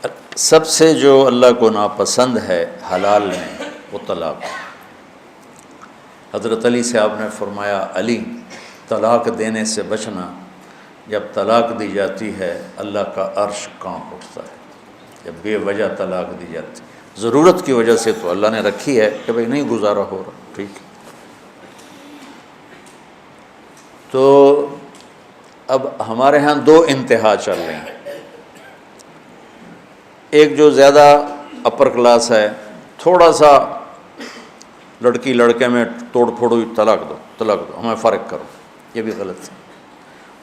سب سے جو اللہ کو ناپسند ہے حلال میں وہ طلاق. حضرت علی سے آپ نے فرمایا علی طلاق دینے سے بچنا، جب طلاق دی جاتی ہے اللہ کا عرش کانپ اٹھتا ہے. جب بے وجہ طلاق دی جاتی ہے، ضرورت کی وجہ سے تو اللہ نے رکھی ہے کہ بھئی نہیں گزارا ہو رہا، ٹھیک ہے. تو اب ہمارے ہاں دو انتہا چل رہے ہیں. ایک جو زیادہ اپر کلاس ہے، تھوڑا سا لڑکی لڑکے میں توڑ پھوڑ ہوئی، طلاق دو ہمیں فارغ کرو، یہ بھی غلط ہے.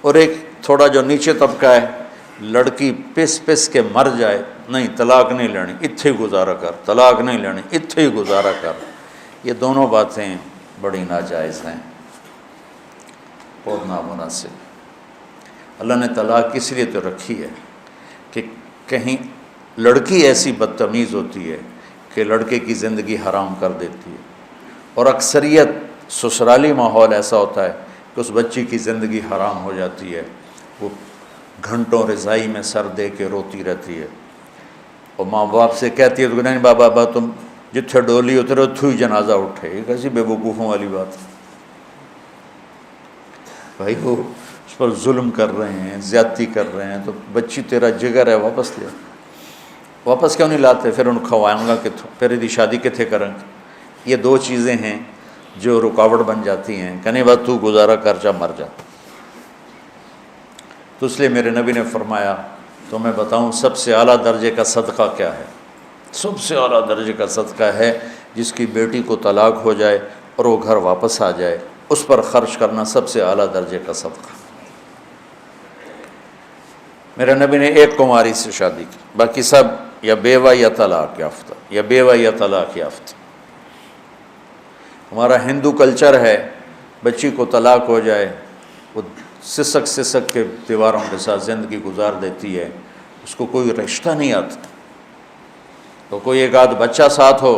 اور ایک تھوڑا جو نیچے طبقہ ہے، لڑکی پس کے مر جائے، نہیں طلاق نہیں لینی اتھے گزارا کر، طلاق نہیں لینی اتھے ہی گزارا کر. یہ دونوں باتیں بڑی ناجائز ہیں، بہت نامناسب. اللہ نے طلاق اس لیے تو رکھی ہے کہ کہیں لڑکی ایسی بدتمیز ہوتی ہے کہ لڑکے کی زندگی حرام کر دیتی ہے، اور اکثریت سسرالی ماحول ایسا ہوتا ہے کہ اس بچی کی زندگی حرام ہو جاتی ہے. وہ گھنٹوں رضائی میں سر دے کے روتی رہتی ہے، اور ماں باپ سے کہتی ہے تو نہیں بابا تم جتھے ڈولی اترے اتھو ہی جنازہ اٹھے. یہ کیسی بے وقوفوں والی بات ہے بھائی. وہ اس پر ظلم کر رہے ہیں، زیادتی کر رہے ہیں، تو بچی تیرا جگر ہے، واپس لے. واپس کیوں نہیں لاتے؟ پھر ان کھوائیں گا کتوں، پھر دی شادی کتنے کریں گے؟ یہ دو چیزیں ہیں جو رکاوٹ بن جاتی ہیں. کہنے بعد تو گزارا کر جا مر جا. تو اس لیے میرے نبی نے فرمایا تو میں بتاؤں سب سے اعلیٰ درجے کا صدقہ کیا ہے؟ سب سے اعلیٰ درجے کا صدقہ ہے جس کی بیٹی کو طلاق ہو جائے اور وہ گھر واپس آ جائے، اس پر خرچ کرنا سب سے اعلیٰ درجے کا صدقہ. میرے نبی نے ایک کماری سے شادی کی، باقی سب یا بیوہ یا طلاق یافتہ، یا بیوہ یا طلاق یافتہ. ہمارا ہندو کلچر ہے بچی کو طلاق ہو جائے وہ سسک کے دیواروں کے ساتھ زندگی گزار دیتی ہے، اس کو کوئی رشتہ نہیں آتا. تو کوئی ایک آدھ بچہ ساتھ ہو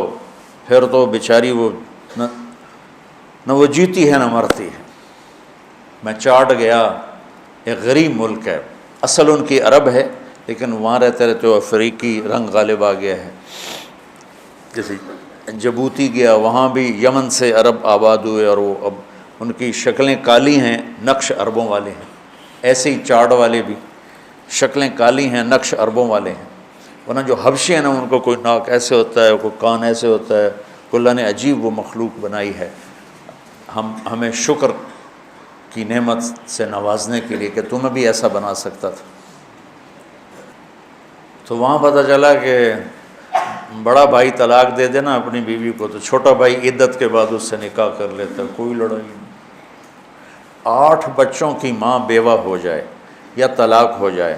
پھر تو بیچاری وہ نہ وہ جیتی ہے نہ مرتی ہے. میں چاٹ گیا، ایک غریب ملک ہے، اصل ان کی عرب ہے لیکن وہاں رہتے رہتے وہ افریقی رنگ غالب آ گیا ہے. جیسے جبوتی گیا، وہاں بھی یمن سے عرب آباد ہوئے، اور وہ اب ان کی شکلیں کالی ہیں، نقش عربوں والے ہیں. ایسے ہی چاڑ والے بھی شکلیں کالی ہیں، نقش عربوں والے ہیں. ورنہ جو حبشی ہیں نا، ان کو کوئی ناک ایسے ہوتا ہے، کوئی کان ایسے ہوتا ہے، کوئی اللہ نے عجیب وہ مخلوق بنائی ہے. ہمیں شکر کی نعمت سے نوازنے کے لیے کہ تمہیں بھی ایسا بنا سکتا تھا. تو وہاں پتہ چلا کہ بڑا بھائی طلاق دے دینا اپنی بیوی کو تو چھوٹا بھائی عدت کے بعد اس سے نکاح کر لیتا. کوئی لڑائی نہیں. 8 بچوں کی ماں بیوہ ہو جائے یا طلاق ہو جائے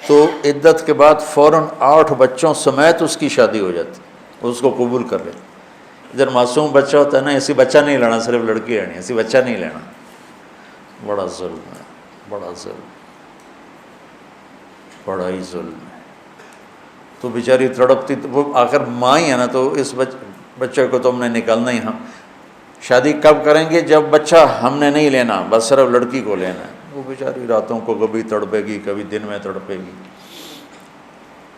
تو عدت کے بعد فوراً 8 بچوں سمیت اس کی شادی ہو جاتی، اس کو قبول کر لیتے. ادھر معصوم بچہ ہوتا ہے نا، ایسی بچہ نہیں لینا، صرف لڑکی لینی، ایسی بچہ نہیں لینا. بڑا ظلم ہے، بڑا ظلم، بڑا ہی ظلم ہے. تو بیچاری تڑپتی، وہ آخر ماں ہی ہے نا، تو اس بچے کو تو ہم نے نکالنا ہی. ہم شادی کب کریں گے؟ جب بچہ ہم نے نہیں لینا، بس صرف لڑکی کو لینا ہے. وہ بیچاری راتوں کو کبھی تڑپے گی، کبھی دن میں تڑپے گی.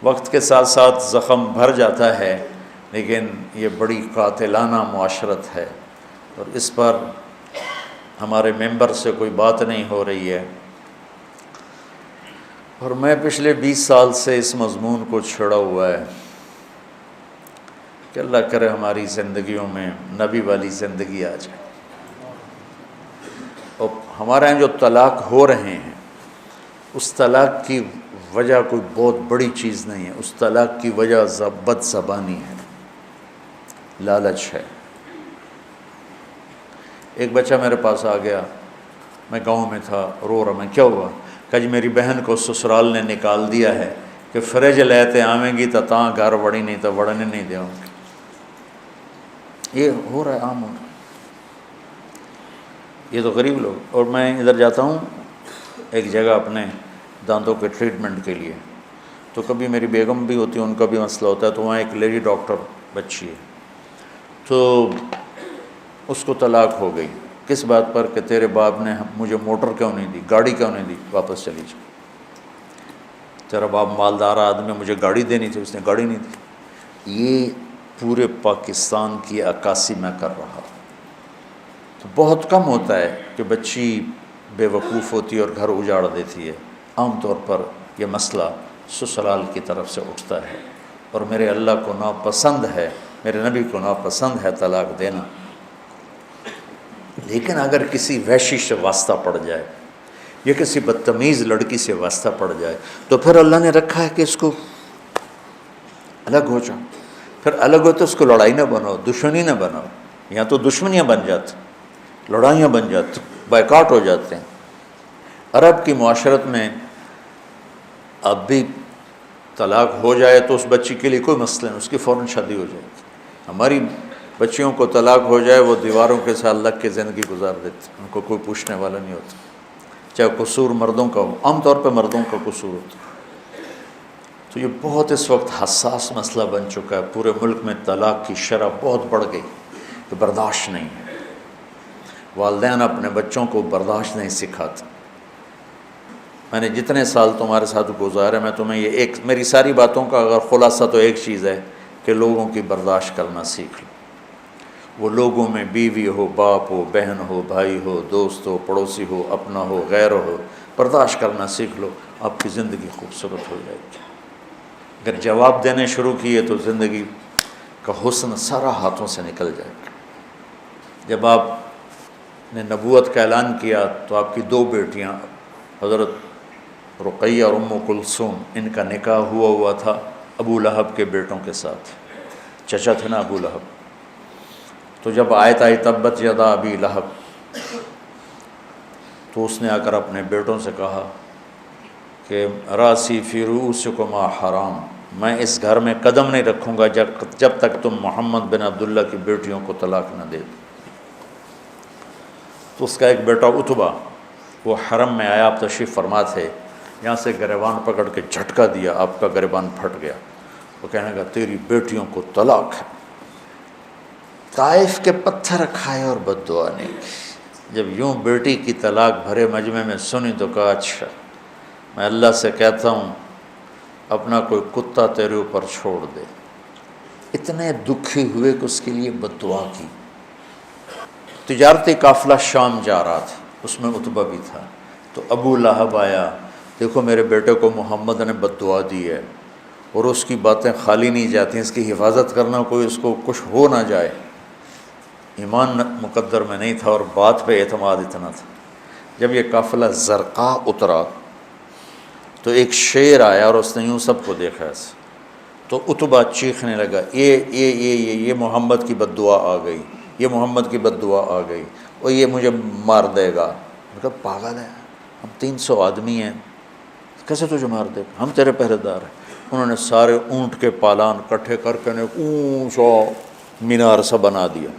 وقت کے ساتھ ساتھ زخم بھر جاتا ہے، لیکن یہ بڑی قاتلانہ معاشرت ہے، اور اس پر ہمارے ممبر سے کوئی بات نہیں ہو رہی ہے. اور میں پچھلے 20 سال سے اس مضمون کو چھڑا ہوا ہے کہ اللہ کرے ہماری زندگیوں میں نبی والی زندگی آ جائے. اور ہمارے یہاں جو طلاق ہو رہے ہیں، اس طلاق کی وجہ کوئی بہت بڑی چیز نہیں ہے. اس طلاق کی وجہ بد زبانی ہے، لالچ ہے. ایک بچہ میرے پاس آ گیا، میں گاؤں میں تھا، رو رہا. میں کیا ہوا؟ کہ جی میری بہن کو سسرال نے نکال دیا ہے کہ فریج لیتے آویں گی تو تاں گھر وڑی نہیں تو وڑنے نہیں دیوں گی. یہ ہو رہا ہے، عام ہو رہا ہے. یہ تو غریب لوگ. اور میں ادھر جاتا ہوں ایک جگہ اپنے دانتوں کے ٹریٹمنٹ کے لیے، تو کبھی میری بیگم بھی ہوتی ہے، ان کا بھی مسئلہ ہوتا ہے. تو وہاں ایک لیڈی ڈاکٹر بچی ہے، تو اس کو طلاق ہو گئی. کس بات پر؟ کہ تیرے باپ نے مجھے موٹر کیوں نہیں دی، گاڑی کیوں نہیں دی، واپس چلی جا. تیرا باپ مالدار آدمی، مجھے گاڑی دینی تھی، اس نے گاڑی نہیں دی۔ یہ پورے پاکستان کی عکاسی میں کر رہا۔ تو بہت کم ہوتا ہے کہ بچی بے وقوف ہوتی ہے اور گھر اجاڑ دیتی ہے۔ عام طور پر یہ مسئلہ سسرال کی طرف سے اٹھتا ہے، اور میرے اللہ کو ناپسند ہے، میرے نبی کو ناپسند ہے طلاق دینا۔ لیکن اگر کسی وحشی سے واسطہ پڑ جائے یا کسی بدتمیز لڑکی سے واسطہ پڑ جائے تو پھر اللہ نے رکھا ہے کہ اس کو الگ ہو جاؤ۔ پھر الگ ہو تو اس کو لڑائی نہ بناؤ، دشمنی نہ بناؤ، یا تو دشمنیاں بن جاتی، لڑائیاں بن جاتی، بائیکاٹ ہو جاتے ہیں۔ عرب کی معاشرت میں اب بھی طلاق ہو جائے تو اس بچی کے لیے کوئی مسئلہ نہیں، اس کی فوراً شادی ہو جائے گی۔ ہماری بچیوں کو طلاق ہو جائے وہ دیواروں کے ساتھ لگ کے زندگی گزار دیتے، ان کو کوئی پوچھنے والا نہیں ہوتا، چاہے قصور مردوں کا ہو، عام طور پہ مردوں کا قصور ہوتا۔ تو یہ بہت اس وقت حساس مسئلہ بن چکا ہے، پورے ملک میں طلاق کی شرح بہت بڑھ گئی، کہ برداشت نہیں ہے۔ والدین اپنے بچوں کو برداشت نہیں سکھاتے۔ میں نے جتنے سال تمہارے ساتھ گزارے، میں تمہیں یہ ایک، میری ساری باتوں کا اگر خلاصہ تو ایک چیز ہے کہ لوگوں کی برداشت کرنا سیکھ لو۔ وہ لوگوں میں بیوی ہو، باپ ہو، بہن ہو، بھائی ہو، دوست ہو، پڑوسی ہو، اپنا ہو، غیر ہو، برداشت کرنا سیکھ لو، آپ کی زندگی خوبصورت ہو جائے گی۔ اگر جواب دینے شروع کیے تو زندگی کا حسن سارا ہاتھوں سے نکل جائے گا۔ جب آپ نے نبوت کا اعلان کیا تو آپ کی 2 بیٹیاں حضرت رقیہ اور ام کلثوم، ان کا نکاح ہوا تھا ابو لہب کے بیٹوں کے ساتھ، چچا تھے نا ابو لہب۔ تو جب آیت آئی تبت یدا ابی لہب، تو اس نے آ کر اپنے بیٹوں سے کہا کہ راسی فی رؤوسکما حرام، میں اس گھر میں قدم نہیں رکھوں گا جب تک تم محمد بن عبداللہ کی بیٹیوں کو طلاق نہ دے دو۔ تو اس کا ایک بیٹا عتبہ، وہ حرم میں آیا، آپ تشریف فرما تھے، یہاں سے گریبان پکڑ کے جھٹکا دیا، آپ کا گریبان پھٹ گیا۔ وہ کہنے لگا تیری بیٹیوں کو طلاق ہے۔ طائف کے پتھر کھائے اور بد دعا نہیں کی۔ جب یوں بیٹی کی طلاق بھرے مجمع میں سنی تو کہا اچھا، میں اللہ سے کہتا ہوں اپنا کوئی کتا تیرے اوپر چھوڑ دے۔ اتنے دکھی ہوئے کہ اس کے لیے بد دعا کی۔ تجارتی قافلہ شام جا رہا تھا، اس میں عتبہ بھی تھا۔ تو ابو لہب آیا، دیکھو میرے بیٹے کو محمد نے بد دعا دی ہے، اور اس کی باتیں خالی نہیں جاتی، اس کی حفاظت کرنا، کوئی اس کو کچھ ہو نہ جائے۔ ایمان مقدر میں نہیں تھا اور بات پہ اعتماد اتنا تھا۔ جب یہ قافلہ زرقاء اترا تو ایک شیر آیا اور اس نے یوں سب کو دیکھا ایسے، تو عتبہ چیخنے لگا، یہ محمد کی بد دعا آ گئی، یہ محمد کی بد دعا آ گئی، اور یہ مجھے مار دے گا۔ میں کہا پاگل ہے، ہم 300 آدمی ہیں، کیسے تجھے مار دے گا، ہم تیرے پہرے دار ہیں۔ انہوں نے سارے اونٹ کے پالان کٹھے کر کے اونچا مینار سا بنا دیا،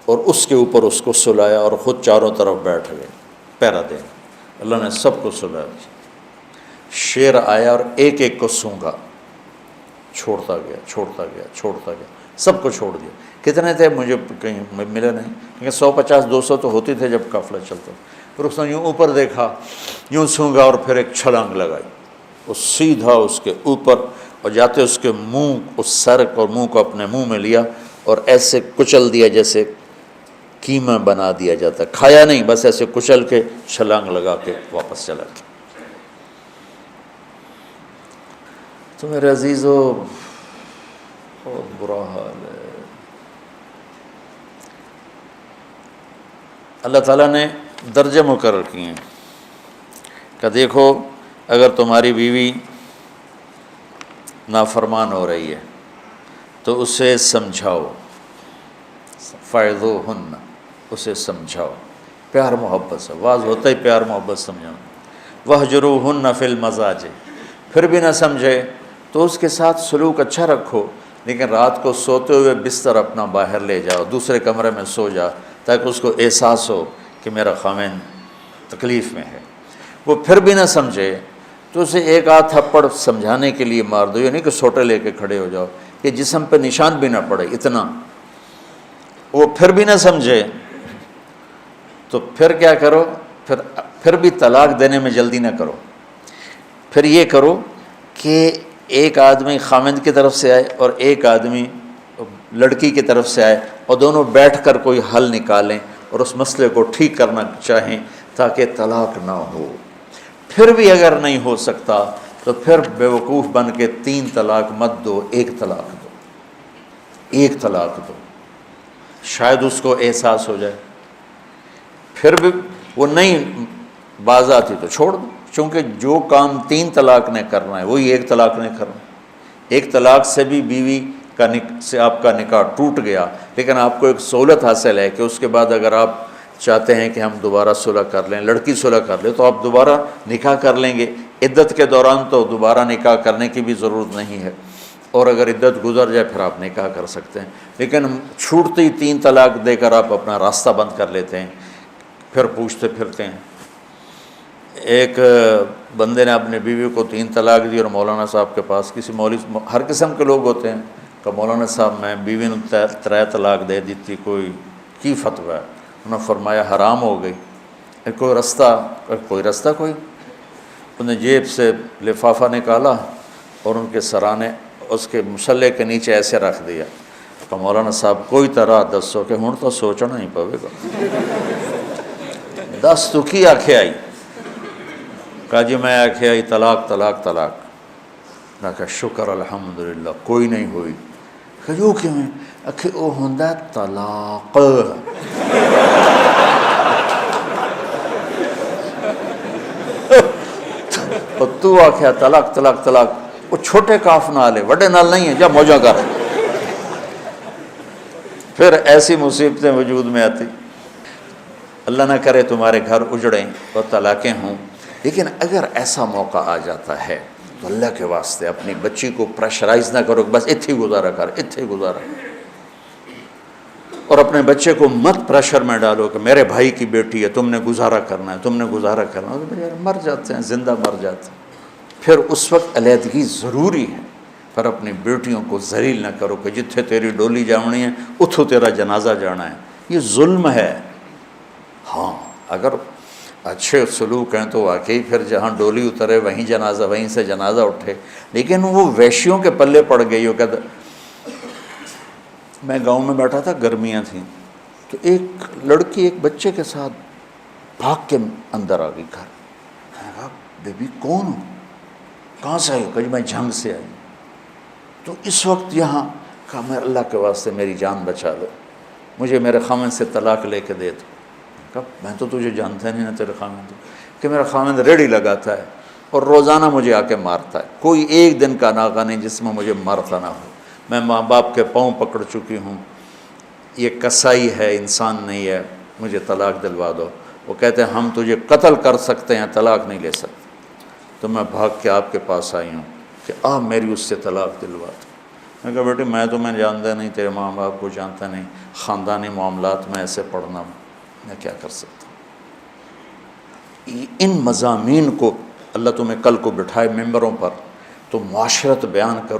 اور اس کے اوپر اس کو سلایا، اور خود چاروں طرف بیٹھ گئے پہرا دیں۔ اللہ نے سب کو سلایا۔ شیر آیا اور ایک ایک کو سونگا، چھوڑتا گیا چھوڑتا گیا چھوڑتا گیا، سب کو چھوڑ دیا۔ کتنے تھے مجھے کہیں ملے نہیں، کیونکہ 150-200 تو ہوتی تھے جب قافلہ چلتا۔ پھر اس نے یوں اوپر دیکھا، یوں سونگا، اور پھر ایک چھلانگ لگائی، وہ سیدھا اس کے اوپر، اور جاتے اس کے منہ، اس سر اور منہ کو اپنے منہ میں لیا اور ایسے کچل دیا جیسے قیمہ بنا دیا جاتا، کھایا نہیں، بس ایسے کچل کے چھلانگ لگا کے واپس چلا گیا۔ تو میرے عزیزو بہت برا حال ہے۔ اللہ تعالیٰ نے درجے مقرر کیے ہیں کہ دیکھو اگر تمہاری بیوی نافرمان ہو رہی ہے تو اسے سمجھاؤ، فَعِظُوهُنَّ، اسے سمجھاؤ، پیار محبت سے، واز ہوتا ہی پیار محبت سمجھانا۔ وَاهْجُرُوهُنَّ فِي الْمَضَاجِعِ، پھر بھی نہ سمجھے تو اس کے ساتھ سلوک اچھا رکھو، لیکن رات کو سوتے ہوئے بستر اپنا باہر لے جاؤ، دوسرے کمرے میں سو جا، تاکہ اس کو احساس ہو کہ میرا خاوند تکلیف میں ہے۔ وہ پھر بھی نہ سمجھے تو اسے ایک آدھ تھپڑ سمجھانے کے لیے مار دو، یہ نہیں کہ سوٹے لے کے کھڑے ہو جاؤ، کہ جسم پہ نشان بھی نہ پڑے اتنا۔ وہ پھر بھی نہ سمجھے تو پھر کیا کرو، پھر بھی طلاق دینے میں جلدی نہ کرو۔ پھر یہ کرو کہ ایک آدمی خامند کی طرف سے آئے اور ایک آدمی لڑکی کی طرف سے آئے اور دونوں بیٹھ کر کوئی حل نکالیں اور اس مسئلے کو ٹھیک کرنا چاہیں تاکہ طلاق نہ ہو۔ پھر بھی اگر نہیں ہو سکتا تو پھر بیوقوف بن کے 3 طلاق مت دو، 1 طلاق دو، 1 طلاق دو، شاید اس کو احساس ہو جائے۔ پھر بھی وہ نہیں باز آتی تو چھوڑ دو، چونکہ جو کام 3 طلاق نے کرنا ہے وہی 1 طلاق نے کرنا ہے۔ 1 طلاق سے بھی بیوی سے آپ کا نکاح ٹوٹ گیا، لیکن آپ کو ایک سہولت حاصل ہے کہ اس کے بعد اگر آپ چاہتے ہیں کہ ہم دوبارہ صلح کر لیں، لڑکی صلح کر لے، تو آپ دوبارہ نکاح کر لیں گے۔ عدت کے دوران تو دوبارہ نکاح کرنے کی بھی ضرورت نہیں ہے، اور اگر عدت گزر جائے پھر آپ نکاح کر سکتے ہیں۔ لیکن چھوٹتی 3 طلاق دے کر آپ اپنا راستہ بند کر لیتے ہیں، پھر پوچھتے پھرتے ہیں۔ ایک بندے نے اپنی بیوی کو 3 طلاق دی اور مولانا صاحب کے پاس، کسی مولوی، ہر قسم کے لوگ ہوتے ہیں، کہ مولانا صاحب میں بیوی نے 3 طلاق دے دیتی، کوئی کی فتویٰ ہے؟ انہوں نے فرمایا حرام ہو گئی، کوئی رستہ کوئی۔ انہوں نے جیب سے لفافہ نکالا اور ان کے سرانے اس کے مسلح کے نیچے ایسے رکھ دیا کہ مولانا صاحب کوئی طرح دسو کہ ہوں تو سوچنا ہی پوے گا، دس تو کی آکھے آئی؟ کہا جی میں آکھے آئی طلاق طلاق طلاق۔ میں کہا شکر الحمدللہ کوئی نہیں ہوئی۔ کہ جو کیوں ہے؟ کہ وہ ہوندہ طلاق۔ اور تو آکھیا طلاق طلاق طلاق، وہ چھوٹے کاف نال ہے، وڈے نال نہیں ہے، جا موجہ کر۔ پھر ایسی مصیبتیں وجود میں آتی۔ اللہ نہ کرے تمہارے گھر اجڑیں اور طلاقیں ہوں، لیکن اگر ایسا موقع آ جاتا ہے تو اللہ کے واسطے اپنی بچی کو پریشرائز نہ کرو کہ بس اتھے گزارا کر، اتھے گزارا، اور اپنے بچے کو مت پریشر میں ڈالو کہ میرے بھائی کی بیٹی ہے، تم نے گزارا کرنا ہے، تم نے گزارا کرنا ہے۔ تو مر جاتے ہیں، زندہ مر جاتے ہیں۔ پھر اس وقت علیحدگی ضروری ہے، پر اپنی بیٹیوں کو ذلیل نہ کرو کہ جتھے تیری ڈولی جاونی ہے اتھو تیرا جنازہ جانا ہے، یہ ظلم ہے۔ ہاں اگر اچھے سلوک ہیں تو واقعی پھر جہاں ڈولی اترے وہیں جنازہ، وہیں سے جنازہ اٹھے، لیکن وہ ویشیوں کے پلے پڑ گئی ہو۔ کہتا میں گاؤں میں بیٹھا تھا، گرمیاں تھیں، تو ایک لڑکی ایک بچے کے ساتھ بھاگ کے اندر آ گئی گھر۔ میں نے کہا بیبی کون ہو، کہاں سے آئی ہو؟ کہ میں جھنگ سے آئی۔ تو اس وقت یہاں کہا میں اللہ کے واسطے میری جان بچا دو، مجھے میرے خامن سے طلاق لے کے دے دو۔ کہا میں تو تجھے جانتا نہیں، نہ تیرے خامن، کہ میرا خامن ریڑھی لگاتا ہے اور روزانہ مجھے آ کے مارتا ہے، کوئی ایک دن کا ناغہ نہیں جس میں مجھے مارتا نہ ہو۔ میں ماں باپ کے پاؤں پکڑ چکی ہوں، یہ کسائی ہے، انسان نہیں ہے، مجھے طلاق دلوا دو۔ وہ کہتے ہیں ہم تجھے قتل کر سکتے ہیں، طلاق نہیں لے سکتے۔ تو میں بھاگ کے آپ کے پاس آئی ہوں کہ آپ میری اس سے طلاق دلوا دو۔ میں کہا بیٹے میں تمہیں جانتا نہیں، تیرے ماں باپ کو جانتا نہیں، خاندانی معاملات میں ایسے پڑھنا میں کیا کر سکتا ہوں۔ ان مضامین کو اللہ تمہیں کل کو بٹھائے ممبروں پر تو معاشرت بیان کرو۔